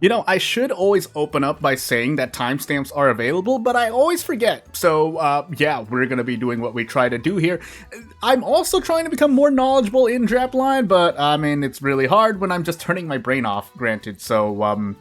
You know, I should always open up by saying that timestamps are available, but I always forget. So, yeah, we're going to be doing what we try to do here. I'm also trying to become more knowledgeable in Drapline, but, I mean, it's really hard when I'm just turning my brain off, granted. So,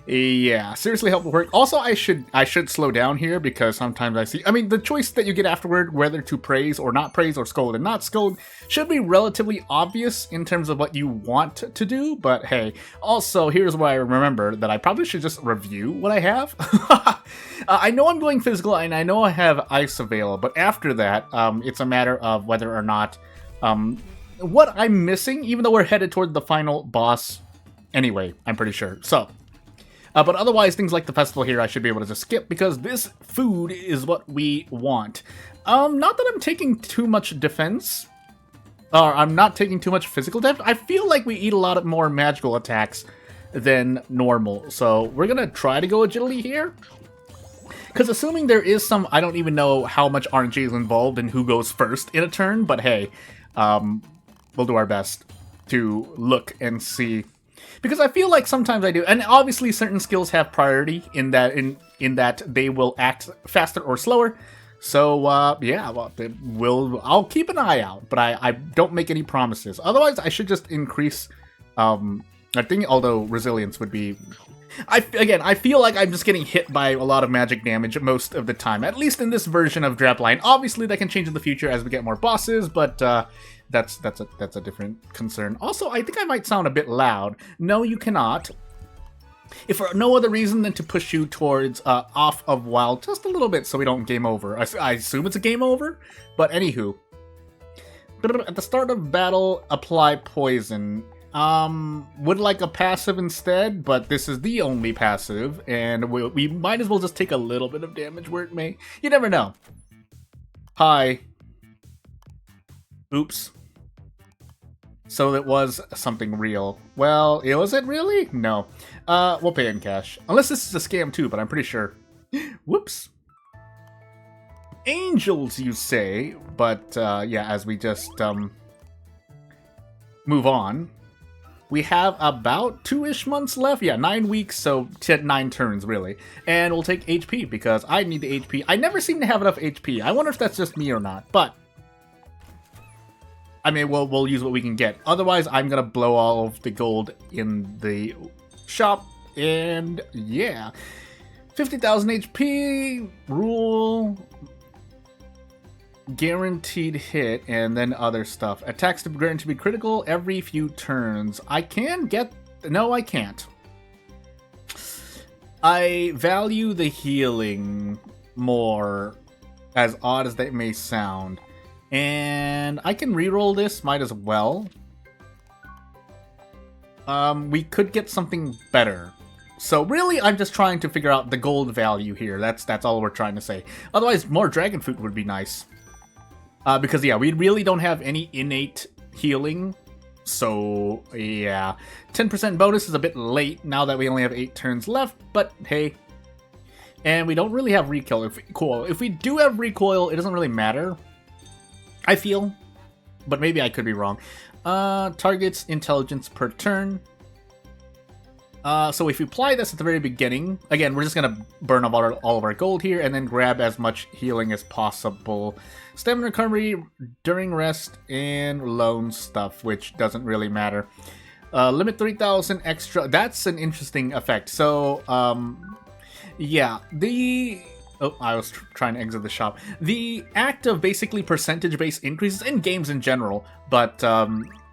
yeah, seriously helpful work. Also, I should slow down here because sometimes I see... I mean, the choice that you get afterward, whether to praise or not praise or scold and not scold, should be relatively obvious in terms of what you want to do. But hey, also, here's what I remember, that I probably should just review what I have. I know I'm going physical, and I know I have Ice Avail, but after that, it's a matter of whether or not... what I'm missing, even though we're headed toward the final boss anyway, I'm pretty sure. So... but otherwise, things like the festival here, I should be able to just skip, because this food is what we want. Not that I'm taking too much defense, or I'm not taking too much physical damage. I feel like we eat a lot more magical attacks than normal, so we're gonna try to go agility here. Because assuming there is some, I don't even know how much RNG is involved in who goes first in a turn, but hey, we'll do our best to look and see. Because I feel like sometimes I do, and obviously certain skills have priority in that they will act faster or slower. So yeah, well, I'll keep an eye out, but I don't make any promises. Otherwise, I should just increase. I think, although resilience would be. I feel like I'm just getting hit by a lot of magic damage most of the time, at least in this version of Drapline. Obviously, that can change in the future as we get more bosses, but. That's a different concern. Also, I think I might sound a bit loud. No, you cannot. If for no other reason than to push you towards off of wild just a little bit so we don't game over. I assume it's a game over, but anywho. At the start of battle, apply poison. Would like a passive instead, but this is the only passive, and we might as well just take a little bit of damage where it may. You never know. Hi. Oops. So it was something real. Well, was it really? No. We'll pay in cash. Unless this is a scam too, but I'm pretty sure. Whoops. Angels, you say? But, yeah, as we just, move on. We have about 2-ish months left. Yeah, 9 weeks, so 9 turns, really. And we'll take HP, because I need the HP. I never seem to have enough HP. I wonder if that's just me or not, but... I mean, we'll use what we can get. Otherwise, I'm gonna blow all of the gold in the shop, and yeah. 50,000 HP, rule, guaranteed hit, and then other stuff. Attacks to guaranteed to be critical every few turns. I can get... No, I can't. I value the healing more, as odd as that may sound. And I can reroll this, might as well. We could get something better. So really, I'm just trying to figure out the gold value here. That's all we're trying to say. Otherwise, more dragon fruit would be nice. Because yeah, we really don't have any innate healing. So yeah, 10% bonus is a bit late now that we only have 8 turns left. But hey, and we don't really have recoil. If we do have recoil, it doesn't really matter. I feel, but maybe I could be wrong. Target's intelligence per turn. So if we apply this at the very beginning, again, we're just going to burn up all of our gold here and then grab as much healing as possible. Stamina recovery during rest and lone stuff, which doesn't really matter. Limit 3,000 extra. That's an interesting effect. So, yeah, Oh, I was trying to exit the shop. The act of basically percentage-based increases in games in general, but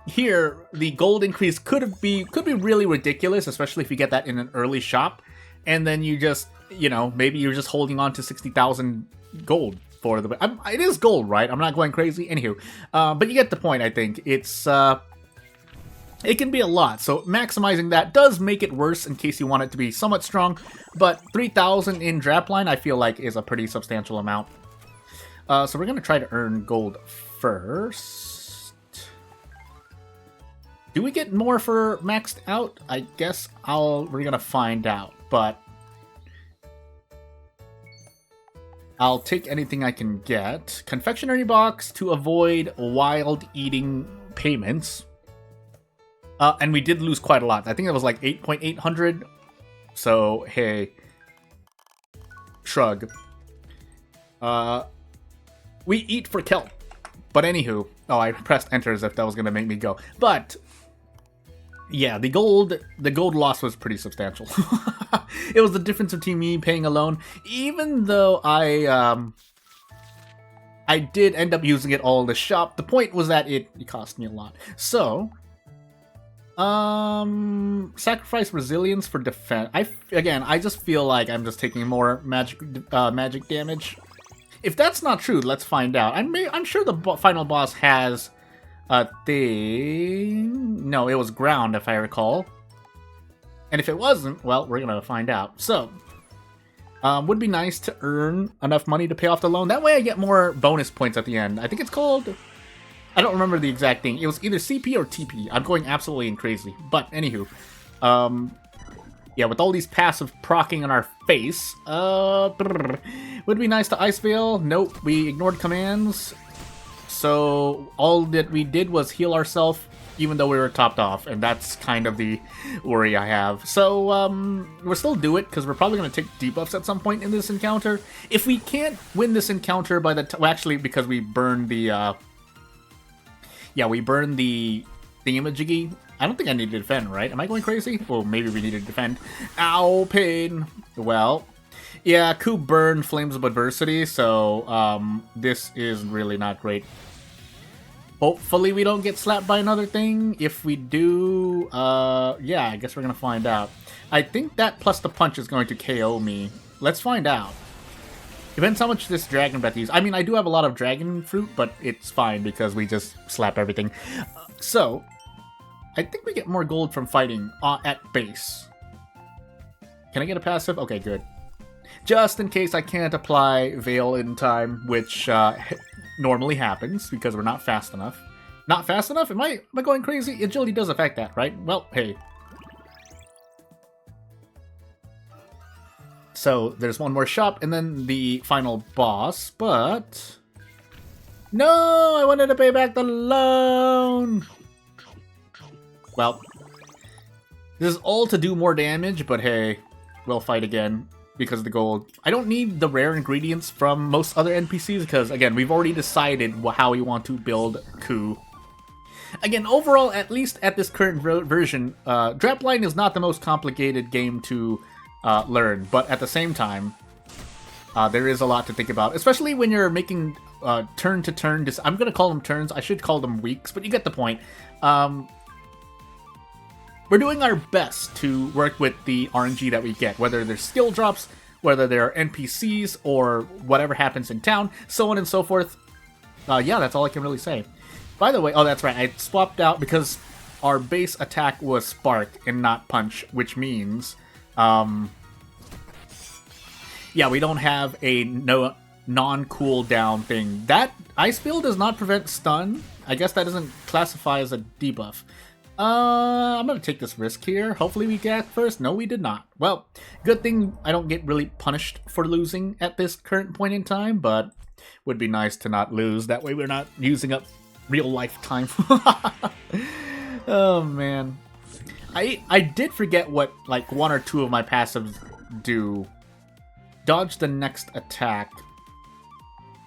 here the gold increase could be really ridiculous, especially if you get that in an early shop, and then you just, you know, maybe you're just holding on to 60,000 gold for the. It is gold, right? I'm not going crazy. Anywho, but you get the point. I think it's. It can be a lot, so maximizing that does make it worse in case you want it to be somewhat strong, but 3,000 in Drapline I feel like is a pretty substantial amount. So we're going to try to earn gold first. Do we get more for maxed out? I guess we're going to find out, but I'll take anything I can get. Confectionery box to avoid wild eating payments. And we did lose quite a lot. I think it was like 8,800 So, hey. Shrug. We eat for kelp. But anywho. Oh, I pressed enter as if that was going to make me go. But, yeah, the gold loss was pretty substantial. It was the difference between me paying alone. Even though I did end up using it all in the shop, the point was that it cost me a lot. So, sacrifice resilience for defense. I just feel like I'm just taking more magic damage. If that's not true, let's find out. I'm sure the final boss has a thing. No, it was ground, if I recall. And if it wasn't, well, we're gonna find out. So, would be nice to earn enough money to pay off the loan. That way I get more bonus points at the end. I think it's called... I don't remember the exact thing. It was either CP or TP. I'm going absolutely crazy. But, anywho. Yeah, with all these passive procking on our face. Would be nice to Ice Veil. Nope, we ignored commands. So, all that we did was heal ourselves, even though we were topped off. And that's kind of the worry I have. So, we'll still do it, because we're probably going to take debuffs at some point in this encounter. If we can't win this encounter by the time... Well, actually, because we burned the... Yeah, we burned the thingamajiggy. I don't think I need to defend, right? Am I going crazy? Well, maybe we need to defend. Ow, pain. Well, yeah, Ku burned Flames of Adversity, so this is really not great. Hopefully we don't get slapped by another thing. If we do, yeah, I guess we're gonna find out. I think that plus the punch is going to KO me. Let's find out. Depends how much this Dragon Breath uses. I mean, I do have a lot of Dragon Fruit, but it's fine because we just slap everything. So, I think we get more gold from fighting at base. Can I get a passive? Okay, good. Just in case I can't apply Veil in time, which normally happens because we're not fast enough. Not fast enough? Am I going crazy? Agility does affect that, right? Well, hey. So, there's one more shop, and then the final boss, but... No! I wanted to pay back the loan! Well, this is all to do more damage, but hey, we'll fight again because of the gold. I don't need the rare ingredients from most other NPCs because, again, we've already decided how we want to build Ku. Again, overall, at least at this current version, Drapline is not the most complicated game to learn, but at the same time, there is a lot to think about, especially when you're making turn-to-turn... I'm going to call them turns. I should call them weeks, but you get the point. We're doing our best to work with the RNG that we get, whether there's skill drops, whether they're NPCs, or whatever happens in town, so on and so forth. Yeah, that's all I can really say. By the way, oh, that's right, I swapped out because our base attack was Spark and not Punch, which means, yeah, we don't have a non-cooldown thing. That Ice Veil does not prevent stun. I guess that doesn't classify as a debuff. I'm gonna take this risk here. Hopefully we get first. No, we did not. Well, good thing I don't get really punished for losing at this current point in time, but would be nice to not lose. That way we're not using up real life time. Oh, man. I did forget what, like, one or two of my passives do. Dodge the next attack.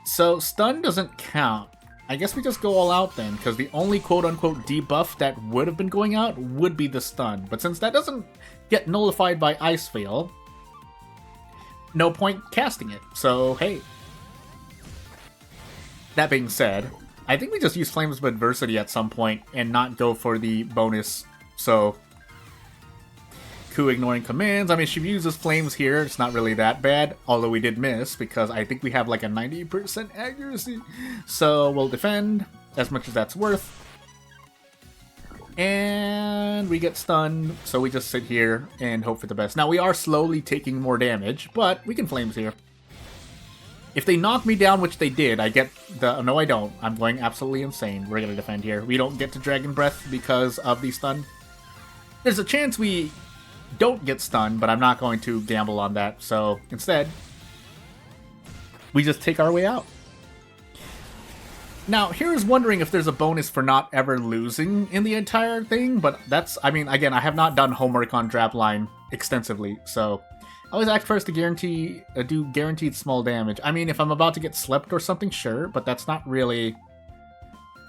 So, stun doesn't count. I guess we just go all out then, because the only quote-unquote debuff that would have been going out would be the stun. But since that doesn't get nullified by Ice Veil, no point casting it. So, hey. That being said, I think we just use Flames of Adversity at some point and not go for the bonus. So, Ku ignoring commands. I mean, she uses flames here. It's not really that bad, although we did miss because I think we have like a 90% accuracy. So we'll defend as much as that's worth. And we get stunned, so we just sit here and hope for the best. Now, we are slowly taking more damage, but we can flames here. If they knock me down, which they did, I get the... No, I don't. I'm going absolutely insane. We're going to defend here. We don't get to Dragon Breath because of the stun. There's a chance we don't get stunned, but I'm not going to gamble on that. So, instead, we just take our way out. Now, here's wondering if there's a bonus for not ever losing in the entire thing, but that's... I mean, again, I have not done homework on Drapline extensively, so I always ask first to do guaranteed small damage. I mean, if I'm about to get slept or something, sure, but that's not really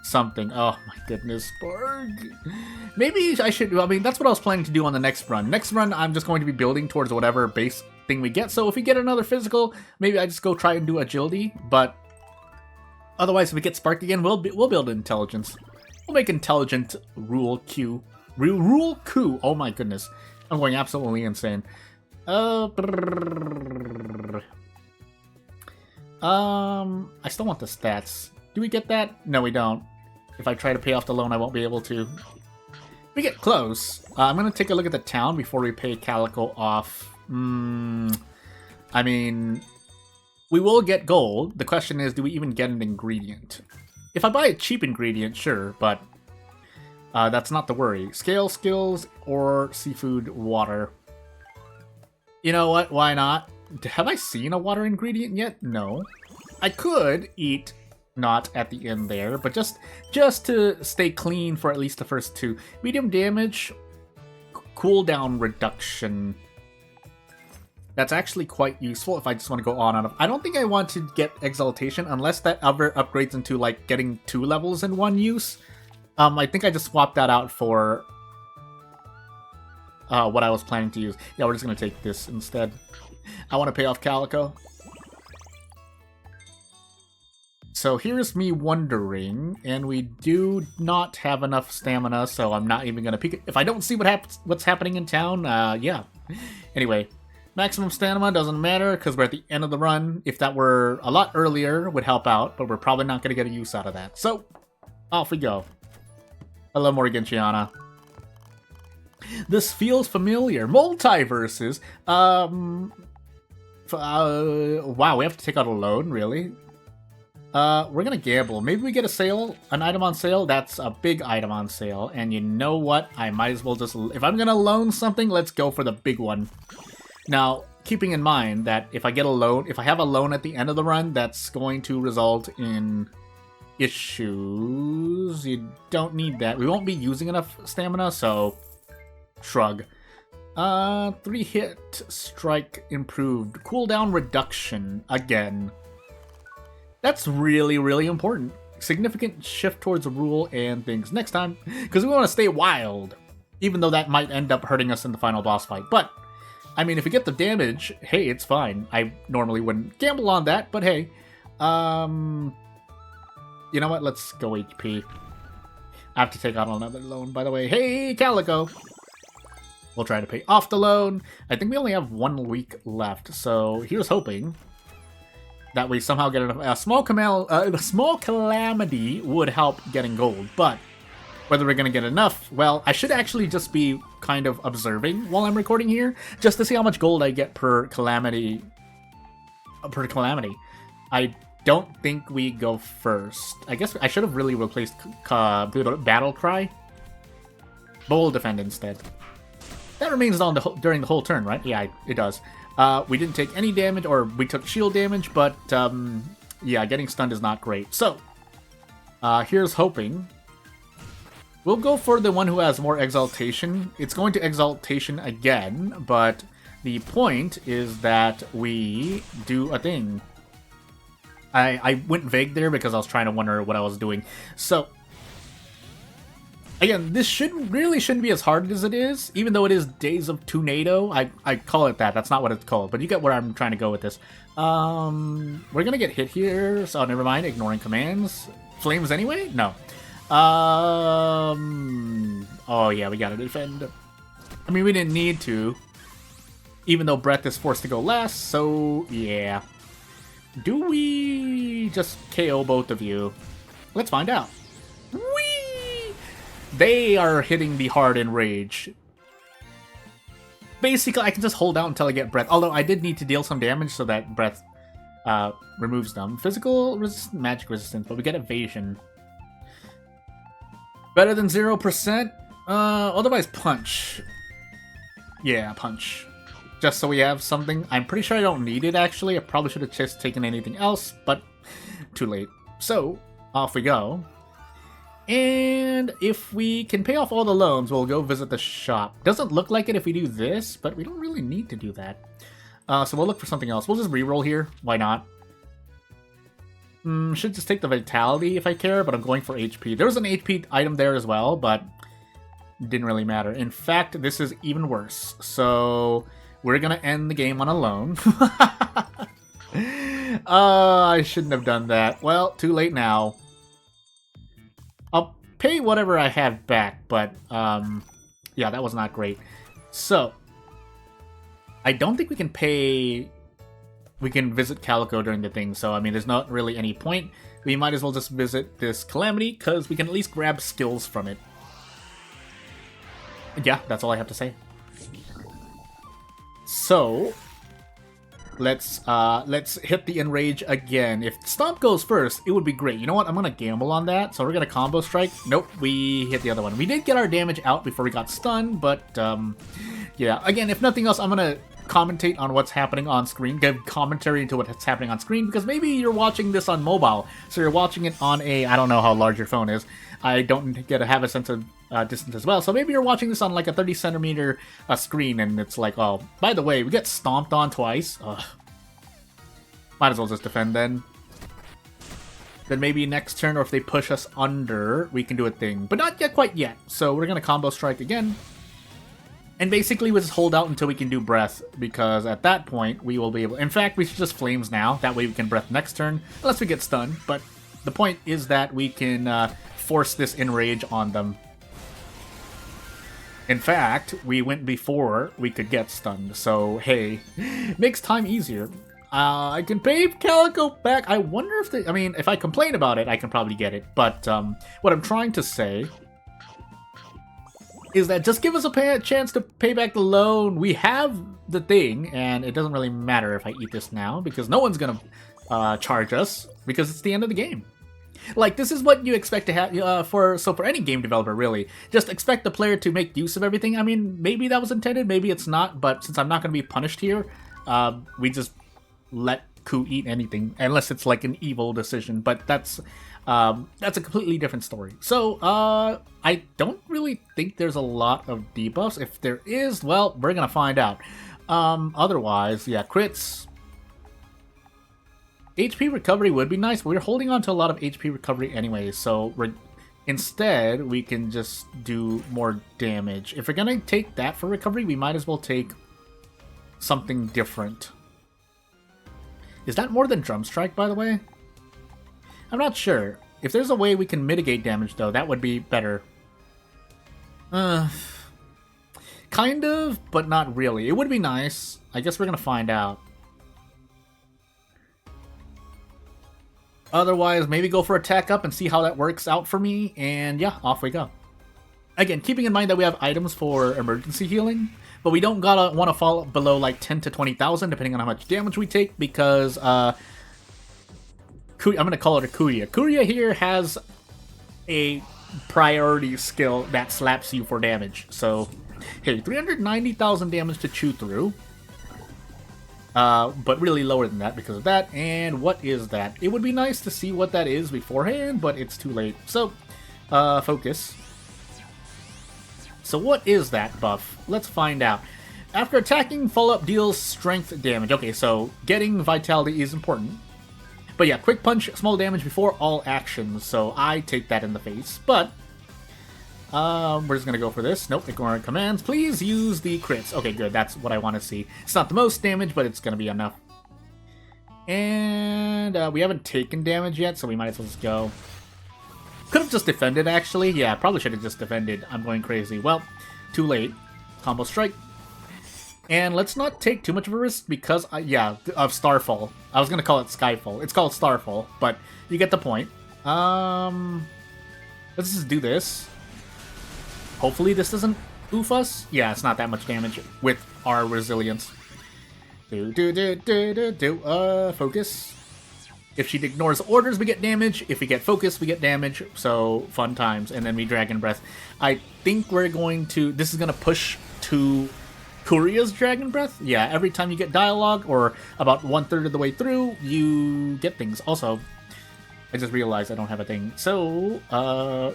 something. Oh my goodness, Borg. Maybe I should, I mean, that's what I was planning to do on the next run. Next run, I'm just going to be building towards whatever base thing we get, so if we get another physical, maybe I just go try and do agility, but otherwise, if we get sparked again, we'll build intelligence. We'll make intelligent rule Q. Rule Q. Oh my goodness. I'm going absolutely insane. I still want the stats. Do we get that? No, we don't. If I try to pay off the loan, I won't be able to. We get close. I'm going to take a look at the town before we pay Calico off. I mean, we will get gold. The question is, do we even get an ingredient? If I buy a cheap ingredient, sure, but that's not the worry. Scale skills or seafood water. You know what? Why not? Have I seen a water ingredient yet? No. I could eat not at the end there, but just to stay clean for at least the first two. Medium damage, cooldown reduction. That's actually quite useful if I just want to go on and off. I don't think I want to get Exaltation unless that ever upgrades into like getting 2 levels in one use. I think I just swapped that out for what I was planning to use. Yeah, we're just going to take this instead. I want to pay off Calico. So here's me wondering, and we do not have enough stamina, so I'm not even going to peek it. If I don't see what's happening in town, yeah. Anyway. Maximum stamina doesn't matter because we're at the end of the run. If that were a lot earlier, would help out, but we're probably not going to get a use out of that. So, off we go. Hello, Morgantiana. This feels familiar. Multiverses. Wow, we have to take out a loan, really? We're going to gamble. Maybe we get a sale, an item on sale. That's a big item on sale. And you know what? I might as well just, if I'm going to loan something, let's go for the big one. Now, keeping in mind that if I get a loan, if I have a loan at the end of the run, that's going to result in issues. You don't need that. We won't be using enough stamina, so shrug. 3-hit strike improved. Cooldown reduction again. That's really, really important. Significant shift towards the rule and things next time, because we want to stay wild, even though that might end up hurting us in the final boss fight. But I mean, if we get the damage, hey, it's fine. I normally wouldn't gamble on that, but hey. You know what? Let's go HP. I have to take out another loan, by the way. Hey, Calico! We'll try to pay off the loan. I think we only have 1 week left, so here's hoping that we somehow get enough. A small calamity would help getting gold, but whether we're going to get enough, well, I should actually just be kind of observing while I'm recording here, just to see how much gold I get per calamity. I don't think we go first. I guess I should have really replaced Battle Cry, but we'll defend instead. That remains on during the whole turn, right? Yeah, it does. We didn't take any damage, or we took shield damage, but yeah, getting stunned is not great. So, here's hoping. We'll go for the one who has more Exaltation. It's going to Exaltation again, but the point is that we do a thing. I went vague there because I was trying to wonder what I was doing. So, again, this really shouldn't be as hard as it is, even though it is Days of Twonado. I call it that. That's not what it's called, but you get where I'm trying to go with this. We're gonna get hit here, so never mind. Ignoring commands. Flames anyway? No. Oh yeah, we gotta defend. I mean, we didn't need to, even though Breath is forced to go last, so yeah. Do we just KO both of you? Let's find out. Whee! They are hitting me hard in rage. Basically, I can just hold out until I get Breath, although I did need to deal some damage so that Breath removes them. Physical resistance, magic resistance, but we get evasion. Better than 0%? Otherwise punch. Yeah, punch. Just so we have something. I'm pretty sure I don't need it, actually. I probably should have just taken anything else, but too late. So, off we go. And if we can pay off all the loans, we'll go visit the shop. Doesn't look like it if we do this, but we don't really need to do that. So we'll look for something else. We'll just reroll here. Why not? Should just take the Vitality if I care, but I'm going for HP. There was an HP item there as well, but didn't really matter. In fact, this is even worse. So we're going to end the game on a loan. I shouldn't have done that. Well, too late now. I'll pay whatever I have back, but yeah, that was not great. So I don't think we can pay... We can visit Calico during the thing, so I mean, there's not really any point. We might as well just visit this Calamity, because we can at least grab skills from it. Yeah, that's all I have to say. So let's hit the Enrage again. If Stomp goes first, it would be great. You know what? I'm gonna gamble on that. So we're gonna combo strike. Nope, we hit the other one. We did get our damage out before we got stunned, but yeah. Again, if nothing else, I'm gonna commentate on what's happening on screen, give commentary into what's happening on screen, because maybe you're watching this on mobile, so you're watching it on a, I don't know how large your phone is. I don't get to have a sense of distance as well, so maybe you're watching this on like a 30 centimeter screen, and it's like, oh, by the way, we get stomped on twice. Ugh. Might as well just defend then. Then maybe next turn, or if they push us under, we can do a thing, but not yet, quite yet. So we're gonna combo strike again. And basically, we just hold out until we can do Breath, because at that point, we will be able... In fact, we should just Flames now. That way we can Breath next turn, unless we get stunned. But the point is that we can force this Enrage on them. In fact, we went before we could get stunned, so hey, makes time easier. I can pay Calico back. I wonder if they... I mean, if I complain about it, I can probably get it. But what I'm trying to say is that just give us a chance to pay back the loan. We have the thing, and it doesn't really matter if I eat this now, because no one's gonna charge us, because it's the end of the game. Like, this is what you expect to have for any game developer, really. Just expect the player to make use of everything. I mean, maybe that was intended, maybe it's not, but since I'm not going to be punished here, we just let Ku eat anything, unless it's like an evil decision, but that's a completely different story. So, I don't really think there's a lot of debuffs. If there is, well, we're gonna find out. Otherwise, yeah, crits. HP recovery would be nice, but we're holding on to a lot of HP recovery anyways, so instead, we can just do more damage. If we're gonna take that for recovery, we might as well take something different. Is that more than Drum Strike, by the way? I'm not sure. If there's a way we can mitigate damage, though, that would be better. Kind of, but not really. It would be nice. I guess we're gonna find out. Otherwise, maybe go for attack up and see how that works out for me, and yeah, off we go. Again, keeping in mind that we have items for emergency healing, but we don't want to fall below like 10 to 20,000, depending on how much damage we take, because I'm going to call it a Kuria. Kuria here has a priority skill that slaps you for damage. So, hey, 390,000 damage to chew through. But really lower than that because of that. And what is that? It would be nice to see what that is beforehand, but it's too late. So, focus. So what is that buff? Let's find out. After attacking, follow-up deals strength damage. Okay, so getting vitality is important. But yeah, quick punch, small damage before all actions. So I take that in the face. But we're just going to go for this. Nope, ignoring commands. Please use the crits. Okay, good. That's what I want to see. It's not the most damage, but it's going to be enough. And we haven't taken damage yet, so we might as well just go. Could have just defended, actually. Yeah, probably should have just defended. I'm going crazy. Well, too late. Combo strike. And let's not take too much of a risk because, yeah, of Starfall. I was going to call it Skyfall. It's called Starfall, but you get the point. Let's just do this. Hopefully this doesn't oof us. Yeah, it's not that much damage with our resilience. Focus. If she ignores orders, we get damage. If we get focus, we get damage. So, fun times. And then we Dragon Breath. I think we're going to... This is going to push to Kuria's Dragon Breath. Yeah, every time you get dialogue, or about 1/3 of the way through, you get things. Also, I just realized I don't have a thing. So,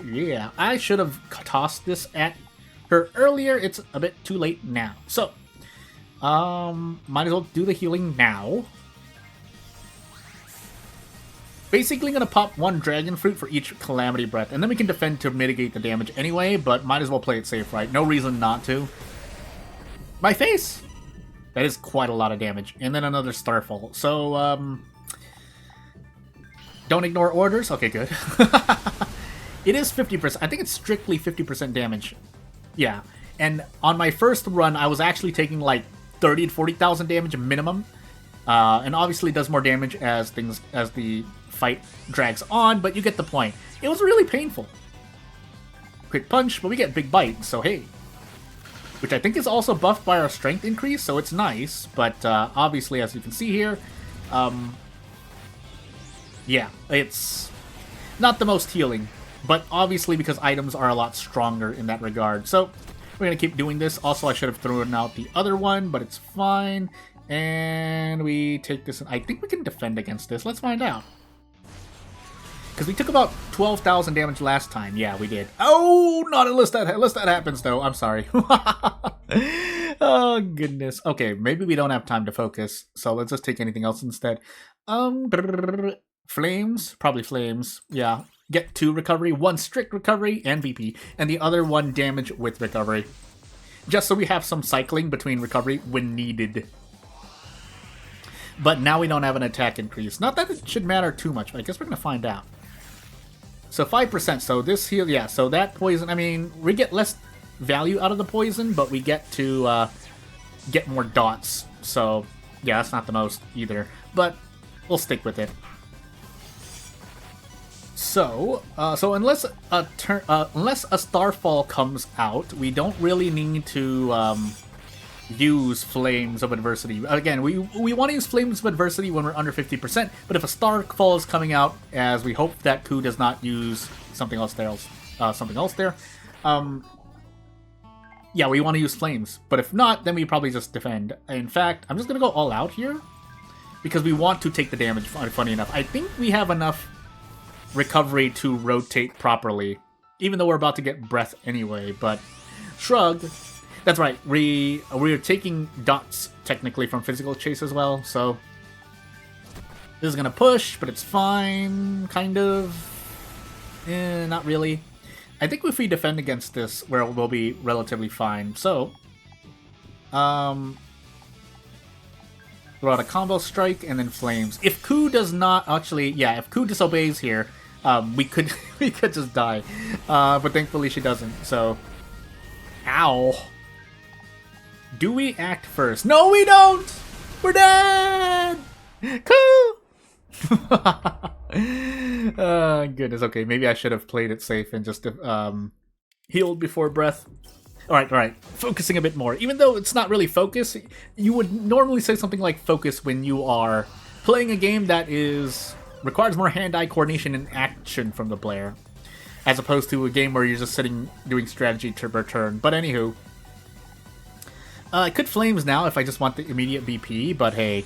yeah. I should have tossed this at her earlier. It's a bit too late now. So, might as well do the healing now. Basically gonna pop one dragon fruit for each calamity breath, and then we can defend to mitigate the damage anyway, but might as well play it safe, right? No reason not to. My face! That is quite a lot of damage. And then another Starfall. So, don't ignore orders? Okay, good. It is 50%. I think it's strictly 50% damage. Yeah. And on my first run, I was actually taking like 30 to 40,000 damage minimum. And obviously it does more damage as the fight drags on, but you get the point. It was really painful. Quick punch, but we get big bite, so hey. Which I think is also buffed by our strength increase, so it's nice, but obviously, as you can see here, yeah, it's not the most healing, but obviously because items are a lot stronger in that regard. So we're going to keep doing this. Also, I should have thrown out the other one, but it's fine. And we take this, and I think we can defend against this. Let's find out. Because we took about 12,000 damage last time. Yeah, we did. Oh, not unless that happens, though. I'm sorry. Oh, goodness. Okay, maybe we don't have time to focus, so let's just take anything else instead. Flames? Probably flames. Yeah. Get 2 recovery, 1 strict recovery, and VP, and the other 1 damage with recovery. Just so we have some cycling between recovery when needed. But now we don't have an attack increase. Not that it should matter too much, but I guess we're going to find out. So 5%, so this heal, yeah, so that poison, I mean, we get less value out of the poison, but we get to get more dots. So, yeah, that's not the most either, but we'll stick with it. So, unless a Starfall comes out, we don't really need to use Flames of Adversity. Again, we want to use Flames of Adversity when we're under 50%, but if a Starfall is coming out, as we hope that Ku does not use something else there, yeah, we want to use Flames. But if not, then we probably just defend. In fact, I'm just going to go all out here, because we want to take the damage, funny enough. I think we have enough recovery to rotate properly, even though we're about to get breath anyway, but shrug. That's right, we're taking dots technically from physical chase as well, so this is gonna push, but it's fine, kind of. Not really. I think if we defend against this, we'll be relatively fine. So, throw out a combo strike and then flames. If Ku does not actually, yeah, if Ku disobeys here, we could just die, but thankfully she doesn't. So, ow. Do we act first? No, we don't! We're dead! Ku! Goodness, okay, maybe I should have played it safe and just healed before breath. Alright, focusing a bit more. Even though it's not really focus, you would normally say something like focus when you are playing a game that requires more hand-eye coordination and action from the player, as opposed to a game where you're just sitting doing strategy per turn. But anywho, I could Flames now if I just want the immediate BP, but hey.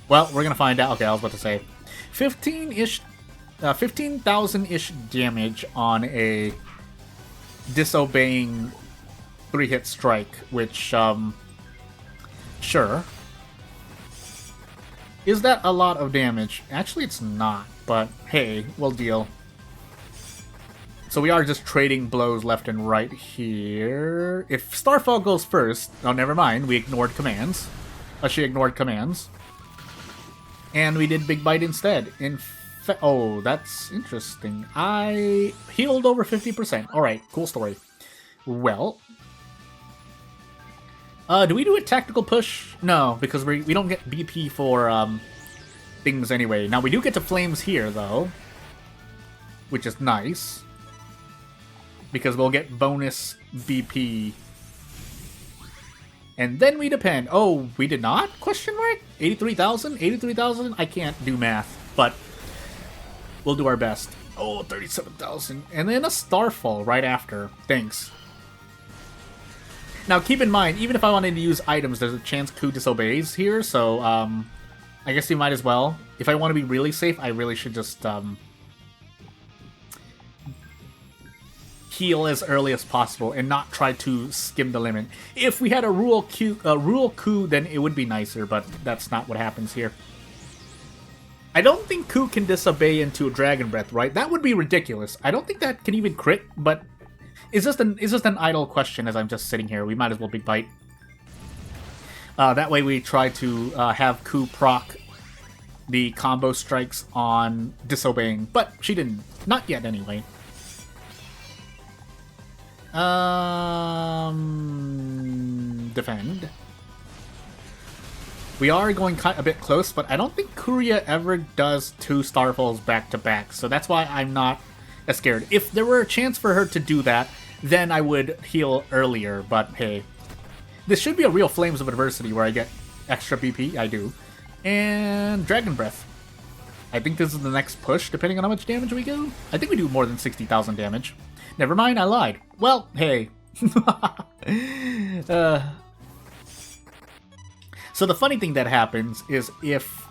Well, we're gonna find out. Okay, I was about to say 15,000-ish damage on a disobeying 3-hit strike, which, sure. Is that a lot of damage? Actually, it's not, but hey, we'll deal. So we are just trading blows left and right here. If Starfall goes first, oh, never mind, we ignored commands. She ignored commands. And we did Big Bite instead. Oh, that's interesting. I healed over 50%. Alright, cool story. Well, do we do a tactical push? No, because we don't get BP for things anyway. Now, we do get to Flames here, though, which is nice, because we'll get bonus BP. And then we depend. Oh, we did not? Question mark? 83,000? 83,000? I can't do math, but we'll do our best. Oh, 37,000. And then a Starfall right after. Thanks. Now, keep in mind, even if I wanted to use items, there's a chance Ku disobeys here, so, I guess you might as well. If I want to be really safe, I really should just, heal as early as possible and not try to skim the limit. If we had a rule coup, then it would be nicer, but that's not what happens here. I don't think Coup can disobey into Dragon Breath, right? That would be ridiculous. I don't think that can even crit, but it's just an idle question as I'm just sitting here. We might as well Big Bite. That way we try to have Coup proc the combo strikes on disobeying, but she didn't. Not yet, anyway. Defend. We are going a bit close, but I don't think Kuria ever does 2 Starfalls back to back, so that's why I'm not as scared. If there were a chance for her to do that, then I would heal earlier, but hey. This should be a real Flames of Adversity where I get extra BP, I do. And Dragon Breath. I think this is the next push, depending on how much damage we go. I think we do more than 60,000 damage. Never mind, I lied. Well, hey. So the funny thing that happens is if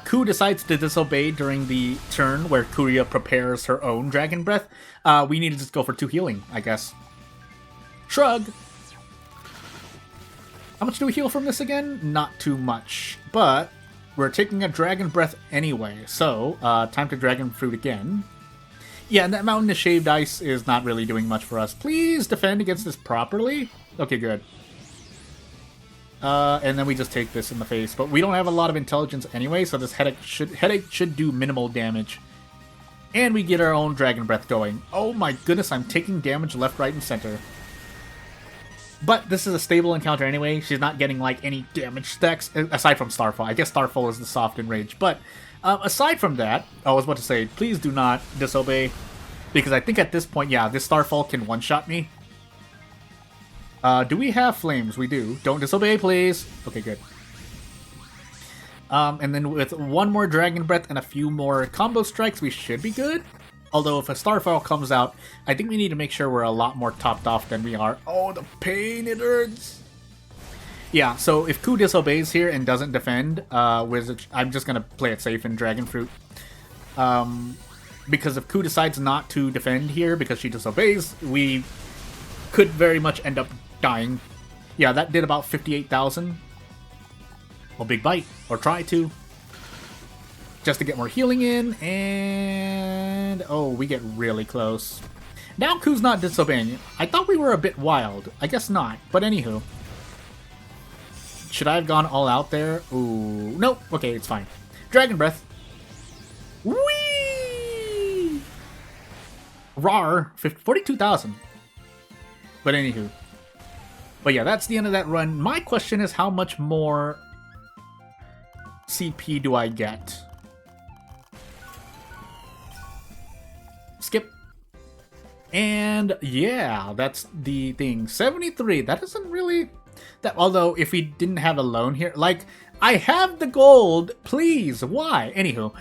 Ku decides to disobey during the turn where Kuria prepares her own Dragon Breath, we need to just go for 2 healing, I guess. Shrug! How much do we heal from this again? Not too much, but we're taking a Dragon Breath anyway, so time to Dragon Fruit again. Yeah, and that Mountain of Shaved Ice is not really doing much for us. Please defend against this properly. Okay, good. And then we just take this in the face, but we don't have a lot of intelligence anyway, so this headache should do minimal damage. And we get our own Dragon Breath going. Oh my goodness, I'm taking damage left, right, and center. But this is a stable encounter anyway. She's not getting like any damage stacks, aside from Starfall. I guess Starfall is the soft enrage. But aside from that, I was about to say, please do not disobey. Because I think at this point, yeah, this Starfall can one-shot me. Do we have flames? We do. Don't disobey, please. Okay, good. And then with 1 more Dragon Breath and a few more combo strikes, we should be good. Although if a Starfall comes out, I think we need to make sure we're a lot more topped off than we are. Oh, the pain, it hurts! Yeah, so if Ku disobeys here and doesn't defend, I'm just going to play it safe in Dragon Fruit. Because if Ku decides not to defend here because she disobeys, we could very much end up dying. Yeah, that did about 58,000. Well, Big Bite, or try to. Just to get more healing in, and oh, we get really close. Now Ku's not disobeying. I thought we were a bit wild. I guess not, but anywho. Should I have gone all out there? Ooh, nope. Okay, it's fine. Dragon Breath. Whee! Rar, 42,000. But anywho. But yeah, that's the end of that run. My question is, how much more CP do I get? Skip. And yeah, that's the thing. 73. That isn't really that. Although if we didn't have a loan here, like I have the gold, please. Why? Anywho,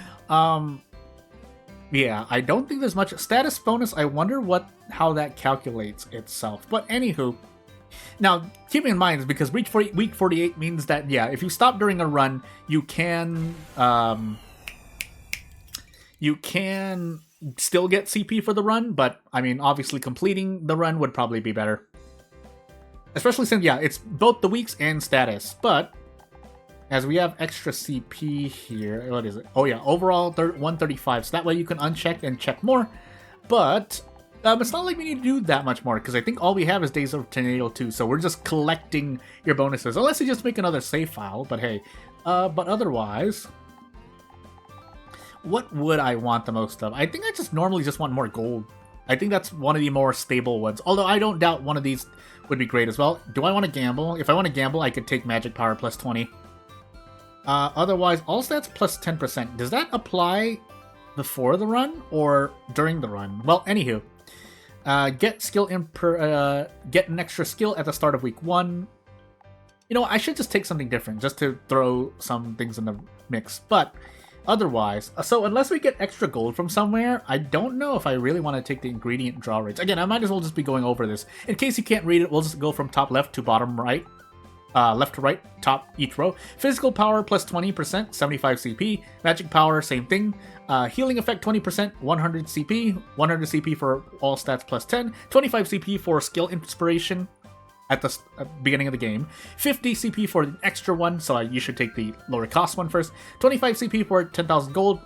yeah, I don't think there's much status bonus. I wonder how that calculates itself. But anywho, now keeping in mind is because week 48 means that yeah, if you stop during a run, you can still get CP for the run, but I mean, obviously completing the run would probably be better. Especially since, yeah, it's both the weeks and status, but as we have extra CP here, what is it? Oh yeah, overall 135, so that way you can uncheck and check more, but it's not like we need to do that much more, because I think all we have is Days of Tornado 2, so we're just collecting your bonuses, unless you just make another save file, but hey. But otherwise, what would I want the most of? I think I just normally just want more gold. I think that's one of the more stable ones. Although I don't doubt one of these would be great as well. Do I want to gamble? If I want to gamble, I could take Magic Power plus 20. Otherwise, all stats plus 10%. Does that apply before the run or during the run? Well, anywho. Get an extra skill at the start of week 1. You know, I should just take something different just to throw some things in the mix. But otherwise, so unless we get extra gold from somewhere, I don't know if I really want to take the ingredient draw rates. Again, I might as well just be going over this. In case you can't read it, we'll just go from top left to bottom right. left to right, top each row. Physical power plus 20%, 75 CP. Magic power, same thing. Healing effect 20%, 100 CP. 100 CP for all stats plus 10. 25 CP for skill inspiration at the beginning of the game. 50 CP for an extra one, so you should take the lower cost one first. 25 CP for 10,000 gold.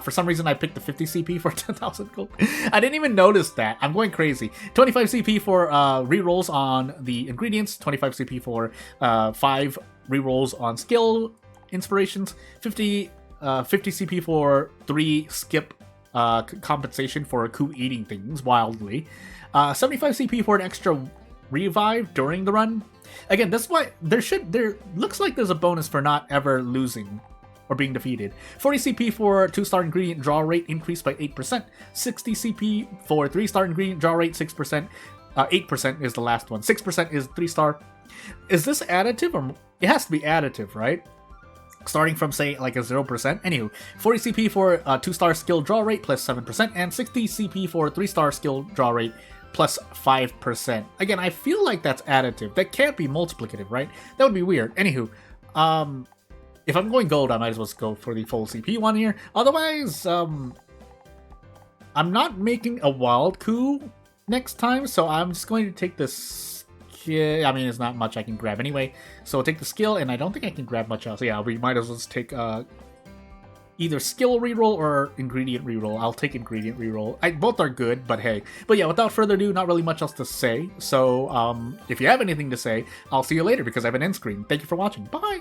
For some reason I picked the 50 CP for 10,000 gold. I didn't even notice that. I'm going crazy. 25 CP for rerolls on the ingredients. 25 CP for 5 rerolls on skill inspirations. 50 CP for 3 skip compensation for coup eating things wildly. 75 CP for an extra revive during the run. Again, that's why there looks like there's a bonus for not ever losing or being defeated. 40 CP for 2-star ingredient draw rate increased by 8%. 60 CP for 3-star ingredient draw rate 6%. 8% is the last one. 6% is 3-star. Is this additive or it has to be additive, right? Starting from, say, like a 0%. Anywho, 40 CP for 2-star skill draw rate plus 7%, and 60 CP for 3-star skill draw rate plus 5%. Again, I feel like that's additive. That can't be multiplicative, right? That would be weird. Anywho, if I'm going gold, I might as well go for the full CP one here. Otherwise, I'm not making a wild coup next time, so I'm just going to take this. I mean, it's not much I can grab anyway. So I'll take the skill, and I don't think I can grab much else. Yeah, we might as well just take either skill reroll or ingredient reroll. I'll take ingredient reroll. Both are good, but hey. But yeah, without further ado, not really much else to say. So if you have anything to say, I'll see you later because I have an end screen. Thank you for watching. Bye!